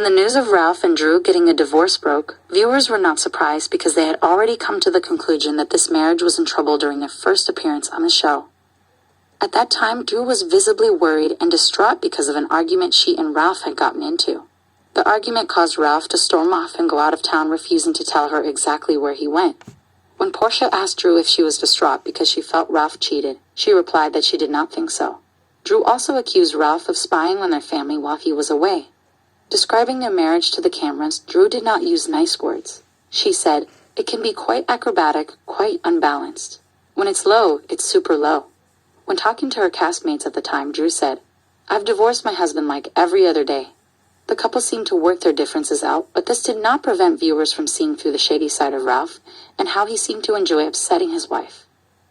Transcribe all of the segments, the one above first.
When the news of Ralph and Drew getting a divorce broke, viewers were not surprised because they had already come to the conclusion that this marriage was in trouble during their first appearance on the show. At that time, Drew was visibly worried and distraught because of an argument she and Ralph had gotten into. The argument caused Ralph to storm off and go out of town, refusing to tell her exactly where he went. When Portia asked Drew if she was distraught because she felt Ralph cheated, she replied that she did not think so. Drew also accused Ralph of spying on their family while he was away. Describing their marriage to the cameras, Drew did not use nice words. She said, "It can be quite acrobatic, quite unbalanced. When it's low, it's super low." When talking to her castmates at the time, Drew said, "I've divorced my husband like every other day." The couple seemed to work their differences out, but this did not prevent viewers from seeing through the shady side of Ralph and how he seemed to enjoy upsetting his wife.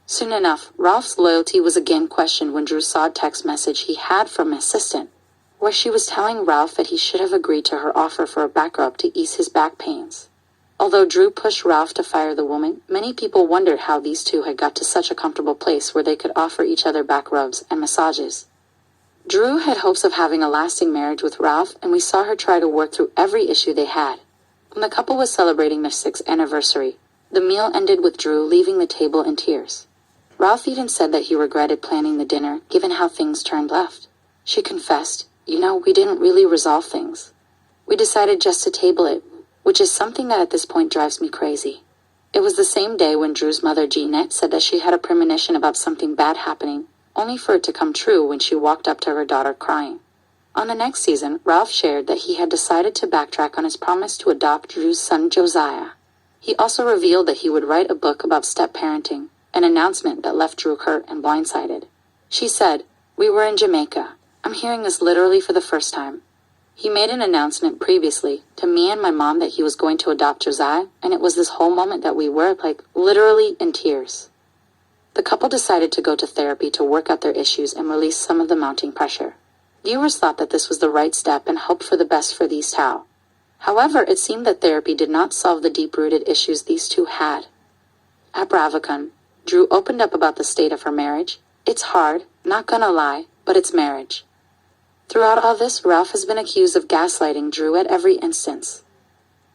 Soon enough, Ralph's loyalty was again questioned when Drew saw a text message he had from an assistant, where she was telling Ralph that he should have agreed to her offer for a back rub to ease his back pains. Although Drew pushed Ralph to fire the woman, many people wondered how these two had got to such a comfortable place where they could offer each other back rubs and massages. Drew had hopes of having a lasting marriage with Ralph, and we saw her try to work through every issue they had. When the couple was celebrating their 6th anniversary, the meal ended with Drew leaving the table in tears. Ralph even said that he regretted planning the dinner, given how things turned left. She confessed, we didn't really resolve things. We decided just to table it, which is something that at this point drives me crazy." It was the same day when Drew's mother, Jeanette, said that she had a premonition about something bad happening, only for it to come true when she walked up to her daughter crying. On the next season, Ralph shared that he had decided to backtrack on his promise to adopt Drew's son Josiah. He also revealed that he would write a book about step-parenting, an announcement that left Drew hurt and blindsided. She said, "We were in Jamaica. I'm hearing this literally for the first time. He made an announcement previously to me and my mom that he was going to adopt Josiah, and it was this whole moment that we were, literally in tears." The couple decided to go to therapy to work out their issues and release some of the mounting pressure. Viewers thought that this was the right step and hoped for the best for these two. However, it seemed that therapy did not solve the deep-rooted issues these two had. At BravoCon, Drew opened up about the state of her marriage. "It's hard, not gonna lie, but it's marriage." Throughout all this, Ralph has been accused of gaslighting Drew at every instance.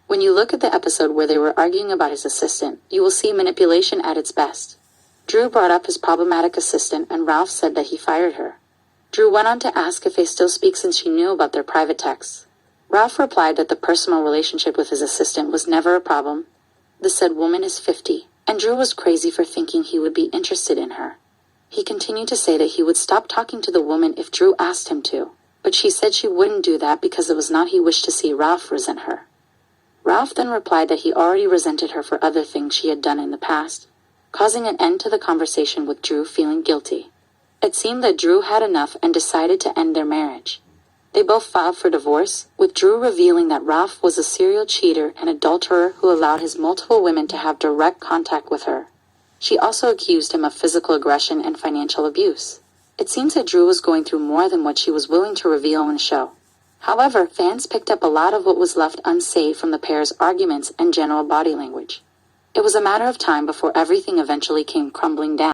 When you look at the episode where they were arguing about his assistant, you will see manipulation at its best. Drew brought up his problematic assistant, and Ralph said that he fired her. Drew went on to ask if they still speak since she knew about their private texts. Ralph replied that the personal relationship with his assistant was never a problem. The said woman is 50, and Drew was crazy for thinking he would be interested in her. He continued to say that he would stop talking to the woman if Drew asked him to, but she said she wouldn't do that because it was not he wished to see Ralph resent her. Ralph then replied that he already resented her for other things she had done in the past, causing an end to the conversation with Drew feeling guilty. It seemed that Drew had enough and decided to end their marriage. They both filed for divorce, with Drew revealing that Ralph was a serial cheater and adulterer who allowed his multiple women to have direct contact with her. She also accused him of physical aggression and financial abuse. It seems that Drew was going through more than what she was willing to reveal on the show. However, fans picked up a lot of what was left unsaid from the pair's arguments and general body language. It was a matter of time before everything eventually came crumbling down.